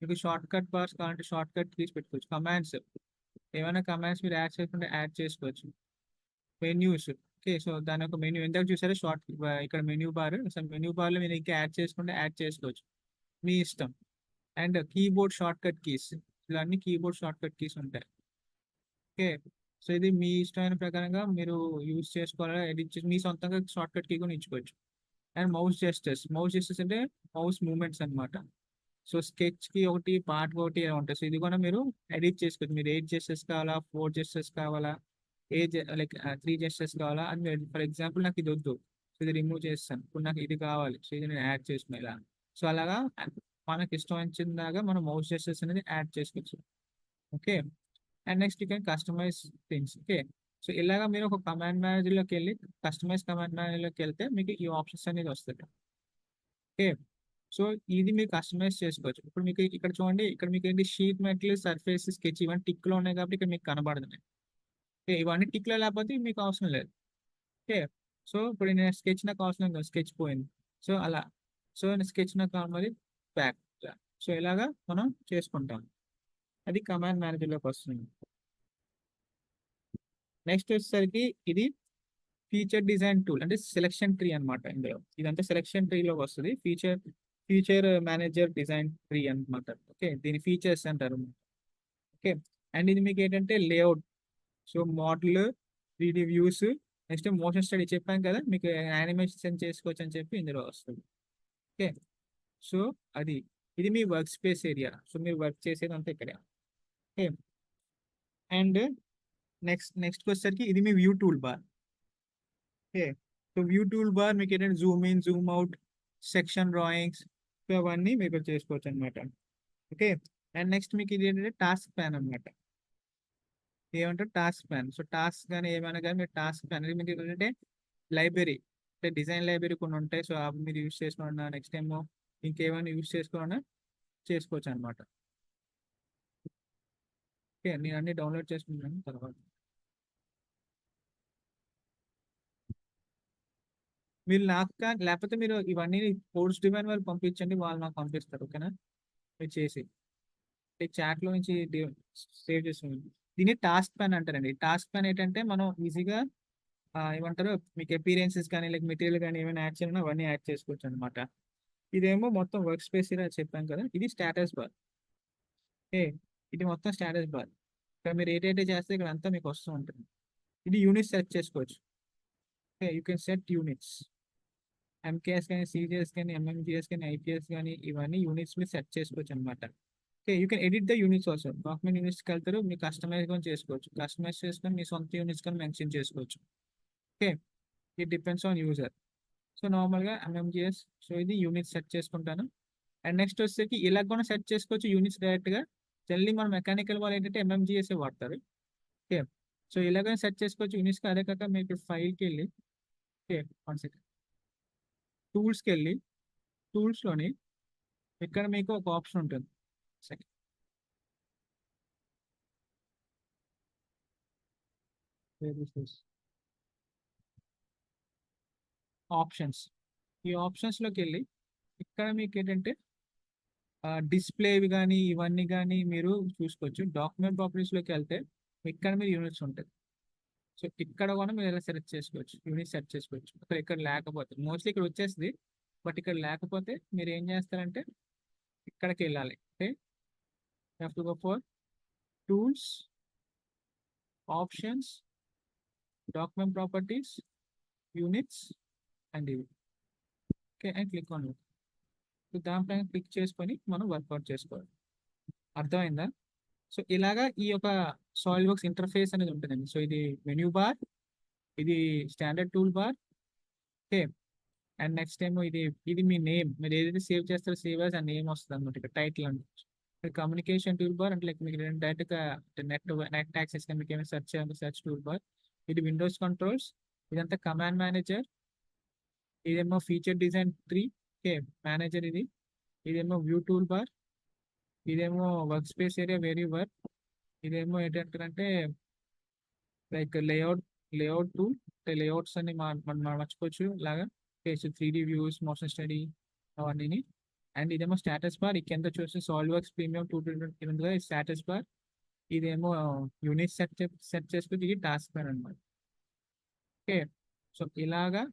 మీకు షార్ట్ కట్ బార్స్ కావాలంటే షార్ట్ కట్ కీస్ పెట్టుకోవచ్చు. కమాండ్స్ ఏమైనా కమాండ్స్ మీరు యాడ్ చేసుకుంటే యాడ్ చేసుకోవచ్చు. మెన్యూస్, ఓకే, సో దాని ఒక మెన్యూ ఎంత చూసారా షార్ట్ ఇక్కడ మెన్యూ బార్, అసలు మెన్యూ బార్లో మీరు ఇంకా యాడ్ చేసుకుంటే యాడ్ చేసుకోవచ్చు, మీ ఇష్టం. And keyboard short cut keys, ఇలా అన్ని కీబోర్డ్ షార్ట్ కట్ కీస్ ఉంటాయి. ఓకే, సో ఇది మీ ఇష్టమైన ప్రకారంగా మీరు యూజ్ చేసుకోవాలా, ఎడిట్ చేసి మీ సొంతంగా షార్ట్ కట్ కీ కూడా ఇచ్చుకోవచ్చు. అండ్ మౌస్ జెస్టర్స్ అంటే మౌస్ మూమెంట్స్ అన్నమాట. సో స్కెచ్ కి ఒకటి, పార్ట్ ఒకటి ఇలా ఉంటాయి. సో ఇది కూడా మీరు ఎడిట్ చేసుకోవచ్చు. మీరు 8 జెస్టర్స్ కావాలా, 4 జెస్టర్స్ కావాలా, లైక్ 3 జెస్టర్స్ కావాలా అని మీరు ఫర్ ఎగ్జాంపుల్ నాకు ఇది వద్దు, సో ఇది రిమూవ్ చేస్తాను, ఇప్పుడు నాకు ఇది కావాలి, సో ఇది నేను యాడ్ చేసుకున్నా ఇలా. సో అలాగా మనకి ఇష్టం వచ్చిందాగా మనం మౌస్ జెస్టర్స్ అనేది యాడ్ చేసుకోవచ్చు. Okay, and next you can customize things. Okay, so ఇలాగా మీరు ఒక కమాండ్ మేనేజర్లోకి వెళ్ళి కస్టమైజ్ కమాండ్ మేనేజర్లోకి వెళ్తే మీకు ఈ ఆప్షన్స్ అనేది వస్తుంది. ఓకే, సో ఇది మీరు కస్టమైజ్ చేసుకోవచ్చు. ఇప్పుడు మీకు ఇక్కడ చూడండి, ఇక్కడ మీకు ఏంటి షీట్ మెటల్, సర్ఫేస్, స్కెచ్ ఇవన్నీ టిక్ లో ఉన్నాయి కాబట్టి ఇక్కడ మీకు కనబడుతున్నాయి. ఓకే, ఇవన్నీ టిక్ లో లేకపోతే మీకు అవసరం లేదు. ఓకే, సో ఇప్పుడు నేను స్కెచ్ నాకు అవసరం లేదు, స్కెచ్ పోయింది, సో అలా. సో స్కెచ్ నాకు కావాలి బ్యాక్, సో ఇలాగా మనం చేసుకుంటాం. అది కమాండ్ మేనేజర్లోకి వస్తుంది. నెక్స్ట్ వచ్చేసరికి ఇది ఫీచర్ డిజైన్ టూల్ అంటే సెలక్షన్ ట్రీ అన్నమాట. ఇందులో ఇదంతా సెలక్షన్ ట్రీలోకి వస్తుంది. ఫీచర్ మేనేజర్ డిజైన్ ట్రీ అన్నమాట. ఓకే, దీని ఫీచర్స్ అంటారు. ఓకే, అండ్ ఇది మీకు ఏంటంటే layout, so model, 3D views, next motion study చెప్పాం కదా మీకు యానిమేషన్ చేసుకోవచ్చు అని చెప్పి ఇందులో వస్తుంది. ఓకే, సో అది ఇది మీ వర్క్ స్పేస్ ఏరియా, సో మీరు వర్క్ చేసేది అంతా ఇక్కడ. ఓకే, అండ్ నెక్స్ట్ వచ్చేసరికి ఇది మీ view tool bar. Okay, so view tool bar మీకు ఏంటంటే zoom in, zoom out, section drawings, so అవన్నీ మీకు చేసుకోవచ్చు అనమాట. ఓకే, అండ్ నెక్స్ట్ మీకు ఇది ఏంటంటే టాస్క్ ప్యాన్ అనమాట. ఏమంటారు టాస్క్ ప్యాన్, సో టాస్క్ కానీ ఏమైనా కానీ మీరు టాస్క్ ప్యాన్ ఇది మీకు ఏంటంటే లైబ్రరీ, అంటే డిజైన్ లైబ్రరీ కొన్ని ఉంటాయి, సో అవి మీరు యూస్ చేసుకోండి. నెక్స్ట్ ఏమో ఇంకేమైనా యూస్ చేసుకోవాలన్నా చేసుకోవచ్చు అనమాట. ఓకే, నేను అన్ని డౌన్లోడ్ చేసుకుంటాను తర్వాత. మీరు నాకు లేకపోతే మీరు ఇవన్నీ కోర్స్ డిజైన్ వాళ్ళు పంపించండి, వాళ్ళు నాకు పంపిస్తారు. ఓకేనా, మీరు చేసి చాట్ లో నుంచి సేవ్ చేస్తుంది. దీన్ని టాస్క్ ప్యాన్ అంటారండి. టాస్క్ ప్యాన్ ఏంటంటే మనం ఈజీగా ఏమంటారు మీకు అపీరియన్సెస్ కానీ లైక్ మెటీరియల్ కానీ ఏమైనా యాడ్ చేయాలన్నా అవన్నీ యాడ్ చేసుకోవచ్చు అనమాట. ఇదేమో మొత్తం వర్క్ స్పేస్ ఇలా చెప్పాను కదా, ఇది స్టేటస్ బార్. ఏ ఇది మొత్తం స్టేటస్ బార్. ఇక్కడ మీరు ఏదైతే చేస్తే ఇక్కడ అంతా మీకు వస్తూ ఉంటుంది. ఇది యూనిట్స్ సెట్ చేసుకోవచ్చు. Okay, you can set units, MKS కానీ, సిజిఎస్ కానీ, ఎంఎంజిఎస్ కానీ, ఐపీఎస్ కానీ ఇవన్నీ యూనిట్స్ మీరు సెట్ చేసుకోవచ్చు అనమాట. Okay, you can edit the units also. Document యూనిట్స్కి వెళ్తారు, మీరు కస్టమైజ్ కానీ చేసుకోవచ్చు. కస్టమైజ్ చేసుకొని మీ సొంత యూనిట్స్ కానీ మెన్షన్ చేసుకోవచ్చు. Okay, it depends on user. So నార్మల్గా ఎంఎంజిఎస్, సో ఇది యూనిట్స్ సెట్ చేసుకుంటాను. అండ్ నెక్స్ట్ వచ్చేసి ఇలా కూడా సెట్ చేసుకోవచ్చు యూనిట్స్ డైరెక్ట్గా. జల్దీ మన మెకానికల్ వాళ్ళు ఏంటంటే ఎంఎంజిఎస్ వాడతారు. ఓకే, సో ఇలాగైనా సెట్ చేసుకోవచ్చు యూనిట్స్కి. అదే కాక మీకు ఫైల్కి వెళ్ళి, ఓకే 1 సెకండ్, టూల్స్కి వెళ్ళి టూల్స్లోని ఇక్కడ మీకు ఒక ఆప్షన్ ఉంటుంది. సెకండ్, ఆప్షన్స్, ఈ ఆప్షన్స్లోకి వెళ్ళి ఇక్కడ మీకు ఏంటంటే డిస్ప్లేవి కానీ ఇవన్నీ కానీ మీరు చూసుకోవచ్చు. డాక్యుమెంట్ ప్రాపర్టీస్లోకి వెళ్తే ఇక్కడ మీరు యూనిట్స్ ఉంటుంది. సో ఇక్కడ కూడా మీరు ఎలా సెలెక్ట్ చేసుకోవచ్చు, యూనిట్ సెట్ చేసుకోవచ్చు. ఇక్కడ లేకపోతే మోస్ట్లీ ఇక్కడ వచ్చేస్తుంది, బట్ ఇక్కడ లేకపోతే మీరు ఏం చేస్తారంటే ఇక్కడికి వెళ్ళాలి. Okay, to go for tools, options, document properties, units and ఇవి. Okay, and click on it. So దానిపైన క్లిక్ చేసుకొని మనం వర్కౌట్ చేసుకోవాలి. అర్థమైందా? సో ఇలాగా ఈ యొక్క సాయిల్ వర్క్స్ ఇంటర్ఫేస్ అనేది ఉంటుందండి. సో ఇది మెన్యూ బార్, ఇది standard tool bar. Okay, and next ఏమో ఇది మీ నేమ్, మీరు ఏదైతే సేవ్ చేస్తారో సేవ్ యాజ్ ఆ నేమ్ వస్తుంది అనమాట. ఇక్కడ టైటిల్ అంటే కమ్యూనికేషన్ టూల్ బార్ అంటే లైక్ మీకు డైరెక్ట్గా నెట్ యాక్సెస్ మీకు ఏమైనా సెర్చ్ చేయాలి, సెర్చ్ టూల్ బార్. ఇది విండోస్ కంట్రోల్స్, ఇదంతా కమాండ్ మేనేజర్, ఇదేమో feature design tree. Okay, manager ఇదేమో వ్యూ టూల్ బార్, ఇదేమో work space area where you work. ఇదేమో ఏంటంటే లైక్ లేఅవుట్ టూల్, లేఅవుట్స్ అని మనం మర్చిపోవచ్చు ఇలాగా face 3D views, motion study అవన్నీ. అండ్ ఇదేమో స్టేటస్ బార్. ఈ కింద చూసి solve works premium 220 status bar. ఇదేమో యూనిట్ సెట్ చేసుకుని ఇది టాస్క్ బార్ అనమాట. ఓకే, సో ఇలాగా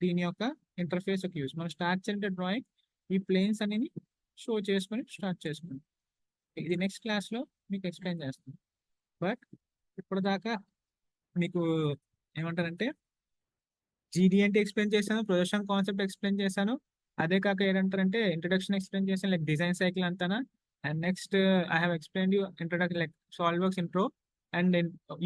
దీని యొక్క ఇంటర్ఫేస్ ఒక యూస్. మనం స్టార్ట్ చేసే డ్రాయింగ్ ఈ ప్లేన్స్ అనేది షో చేసుకొని స్టార్ట్ చేసుకున్నాం. ఇది నెక్స్ట్ క్లాస్లో మీకు ఎక్స్ప్లెయిన్ చేస్తాను. బట్ ఇప్పుడు దాకా మీకు ఏమంటారంటే జీడీ అంటే ఎక్స్ప్లెయిన్ చేశాను, ప్రొజెక్షన్ కాన్సెప్ట్ ఎక్స్ప్లెయిన్ చేశాను. అదే కాక ఏంటంటారంటే ఇంట్రడక్షన్ ఎక్స్ప్లెయిన్ చేశాను, లైక్ డిజైన్ సైకిల్ అంతానా. And next I have explain you introduction like SolidWorks intro and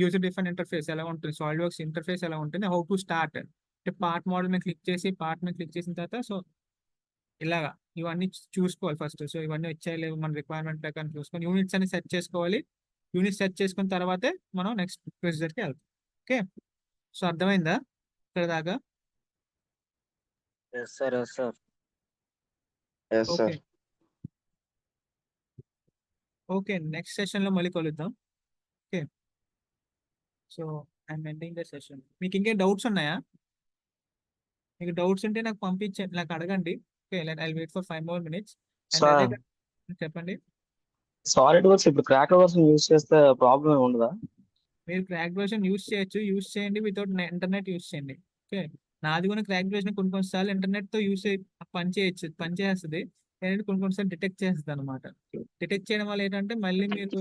user different interface ఎలా ఉంటుంది, సాల్వ్ వర్క్స్ ఇంటర్ఫేస్ ఎలా ఉంటుంది, హౌ టు స్టార్ట్ అంటే పార్ట్ మోడల్ మీద క్లిక్ చేసి పార్ట్ మీద క్లిక్ చేసిన తర్వాత సో ఇలాగా ఇవన్నీ చూసుకోవాలి ఫస్ట్. సో ఇవన్నీ వచ్చాయి లేవు మన రిక్వైర్మెంట్ ప్రకారం చూసుకొని యూనిట్స్ అని సెట్ చేసుకోవాలి. యూనిట్ సెట్ చేసుకున్న తర్వాతే మనం నెక్స్ట్ ప్రొసీజర్కి వెళ్తాం. ఓకే, సో అర్థమైందా ఇక్కడ దాకా? Yes sir, yes sir. Yes okay sir. Okay, next సెషన్లో మళ్ళీ కలుద్దాం. Okay, so I'm ending the session. మీకు ఇంకేం డౌట్స్ ఉన్నాయా? మీకు డౌట్స్ ఉంటే నాకు పంపించండి, నాకు అడగండి. Okay, I wait for 5 more minutes. And అదే సార్, చెప్పండి. సాలిడ్ వర్క్స్ ఇప్పుడు క్రాక్ వర్క్స్ యూజ్ చేస్తే ప్రాబ్లం ఉండదా? మీరు క్రాక్ వర్షన్ యూస్ చేయొచ్చు, యూస్ చేయండి వితౌట్ ఇంటర్నెట్ యూస్ చేయండి. ఓకే, నాది కూడా క్రాక్ వర్షన్ కొన్నిసార్లు ఇంటర్నెట్ తో యూస్ పని చేయొచ్చు, పని చేస్తుంది. ఏంటంటే కొన్నిసార్లు డిటెక్ట్ చేస్తుంది అనమాట. డిటెక్ట్ చేయడం వల్ల ఏంటంటే మళ్ళీ మీరు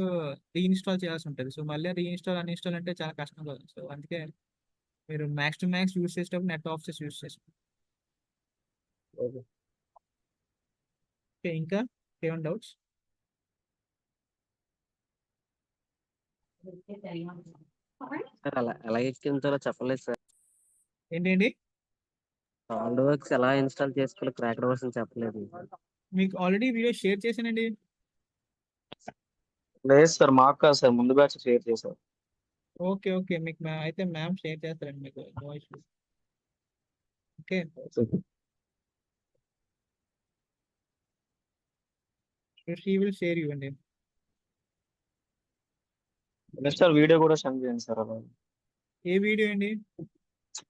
రీఇన్స్టాల్ చేయాల్సి ఉంటుంది. సో మళ్ళీ రీఇన్స్టాల్ అన్ఇన్స్టాల్ అంటే చాలా కష్టం కదా. సో అందుకే మీరు మ్యాక్స్ టు మ్యాక్స్ యూస్ చేసేటప్పుడు నెట్ ఆఫ్ చేసి యూస్ చేసుకోండి. ఓకే, ఇంకా ఏమైనా డౌట్స్? సార్ ఎలా ఎక్కించాలో చెప్పలేదు సార్. ఏంటండి? సాల్వ్ వర్క్స్ ఎలా ఇన్స్టాల్ చేసుకోవాలో క్రాక్ వర్షన్ చెప్పలేదు. మీకు ఆల్రెడీ వీడియో షేర్ చేశానండి. లేదు సార్, మాకు కాదు సార్, ముందు బ్యాచ్ షేర్ చేశారు. ఓకే ఓకే, మీకు అయితే మ్యామ్ షేర్ చేస్తారండి మీకు voice. Okay, she will share you అండి. సార్ వీడియో కూడా సెండ్ చేయండి సార్. అలా ఏ వీడియో అండి?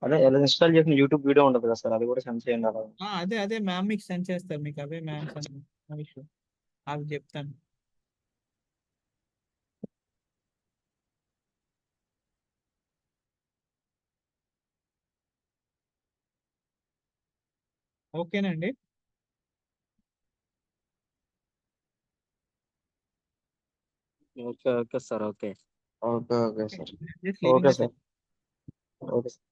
అదే ఎలా ఇన్స్టాల్ చేసిన యూట్యూబ్ వీడియో ఉంటుంది కదా సార్, అది కూడా సెండ్ చేయండి. అలా అదే మ్యామ్ మీకు సెండ్ చేస్తారు, మీకు అవే మ్యామ్ ఇష్యూ అవి చెప్తాను. ఓకేనండి. Okay okay sir, okay. Okay okay sir. Just leaving okay the sir. Okay sir.